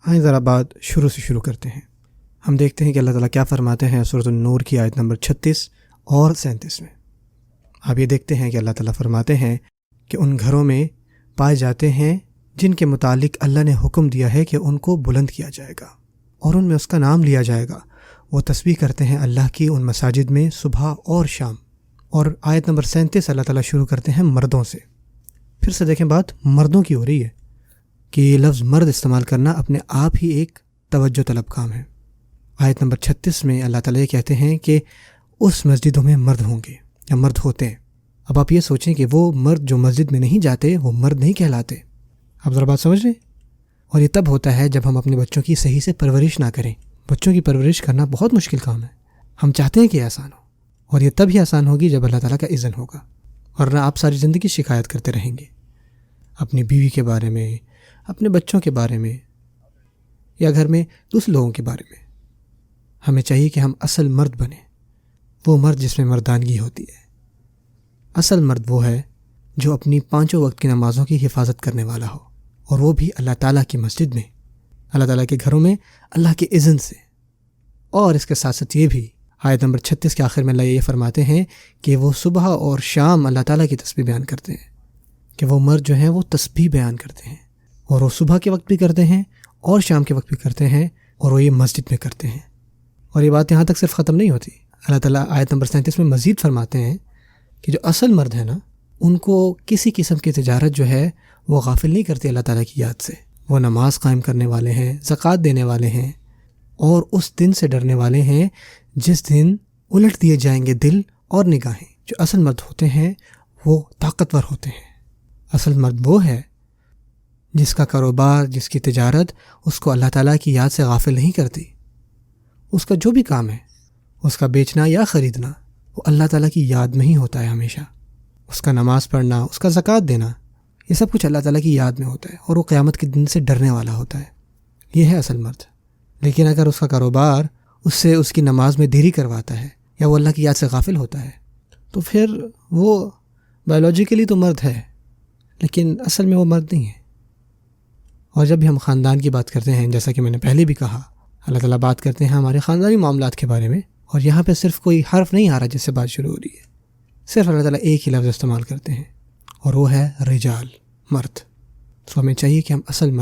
آئیں ذرا بات شروع سے شروع کرتے ہیں۔ ہم دیکھتے ہیں کہ اللہ تعالیٰ کیا فرماتے ہیں سورۃ النور کی آیت نمبر 36 اور 37 میں۔ آپ یہ دیکھتے ہیں کہ اللہ تعالیٰ فرماتے ہیں کہ ان گھروں میں پائے جاتے ہیں جن کے متعلق اللہ نے حکم دیا ہے کہ ان کو بلند کیا جائے گا اور ان میں اس کا نام لیا جائے گا، وہ تسبیح کرتے ہیں اللہ کی ان مساجد میں صبح اور شام۔ اور آیت نمبر 37 اللہ تعالیٰ شروع کرتے ہیں مردوں سے۔ پھر سے دیکھیں، بات مردوں کی ہو رہی ہے کہ یہ لفظ مرد استعمال کرنا اپنے آپ ہی ایک توجہ طلب کام ہے۔ آیت نمبر 36 میں اللہ تعالیٰ یہ کہتے ہیں کہ اس مسجدوں میں مرد ہوں گے یا مرد ہوتے ہیں۔ اب آپ یہ سوچیں کہ وہ مرد جو مسجد میں نہیں جاتے وہ مرد نہیں کہلاتے۔ آپ ذرا بات سمجھ رہے ہیں؟ اور یہ تب ہوتا ہے جب ہم اپنے بچوں کی صحیح سے پرورش نہ کریں۔ بچوں کی پرورش کرنا بہت مشکل کام ہے۔ ہم چاہتے ہیں کہ آسان ہو، اور یہ تب ہی آسان ہوگی جب اللہ تعالیٰ کا اذن ہوگا، ورنہ آپ ساری زندگی شکایت کرتے رہیں گے اپنی بیوی کے بارے میں، اپنے بچوں کے بارے میں، یا گھر میں دوسرے لوگوں کے بارے میں۔ ہمیں چاہیے کہ ہم اصل مرد بنیں، وہ مرد جس میں مردانگی ہوتی ہے۔ اصل مرد وہ ہے جو اپنی 5 وقت کی نمازوں کی حفاظت کرنے والا ہو، اور وہ بھی اللہ تعالیٰ کی مسجد میں، اللہ تعالیٰ کے گھروں میں اللہ کے اذن سے۔ اور اس کے ساتھ ساتھ یہ بھی آیت نمبر 36 کے آخر میں اللہ یہ فرماتے ہیں کہ وہ صبح اور شام اللہ تعالیٰ کی تسبیح بیان کرتے ہیں، کہ وہ مرد جو ہیں وہ تسبیح بیان کرتے ہیں، اور وہ صبح کے وقت بھی کرتے ہیں اور شام کے وقت بھی کرتے ہیں، اور وہ یہ مسجد میں کرتے ہیں۔ اور یہ بات یہاں تک صرف ختم نہیں ہوتی، اللہ تعالیٰ آیت نمبر 37 میں مزید فرماتے ہیں کہ جو اصل مرد ہیں نا، ان کو کسی قسم کی تجارت جو ہے وہ غافل نہیں کرتی اللہ تعالیٰ کی یاد سے۔ وہ نماز قائم کرنے والے ہیں، زکوٰۃ دینے والے ہیں، اور اس دن سے ڈرنے والے ہیں جس دن الٹ دیے جائیں گے دل اور نگاہیں۔ جو اصل مرد ہوتے ہیں وہ طاقتور ہوتے ہیں۔ اصل مرد وہ ہے جس کا کاروبار، جس کی تجارت اس کو اللہ تعالیٰ کی یاد سے غافل نہیں کرتی۔ اس کا جو بھی کام ہے، اس کا بیچنا یا خریدنا، وہ اللہ تعالیٰ کی یاد میں ہی ہوتا ہے ہمیشہ۔ اس کا نماز پڑھنا، اس کا زکوٰۃ دینا، یہ سب کچھ اللہ تعالیٰ کی یاد میں ہوتا ہے، اور وہ قیامت کے دن سے ڈرنے والا ہوتا ہے۔ یہ ہے اصل مرد۔ لیکن اگر اس کا کاروبار اس سے اس کی نماز میں دیری کرواتا ہے، یا وہ اللہ کی یاد سے غافل ہوتا ہے، تو پھر وہ بایولوجیکلی تو مرد ہے، لیکن اصل میں وہ مرد نہیں ہے۔ اور جب بھی ہم خاندان کی بات کرتے ہیں، جیسا کہ میں نے پہلے بھی کہا، اللہ تعالیٰ بات کرتے ہیں ہمارے خاندانی معاملات کے بارے میں، اور یہاں پہ صرف کوئی حرف نہیں آ رہا جس سے بات شروع ہو رہی ہے، صرف اللہ تعالیٰ ایک ہی لفظ استعمال کرتے ہیں، اور وہ ہے رجال، مرد۔ تو ہمیں چاہیے کہ ہم اصل مرد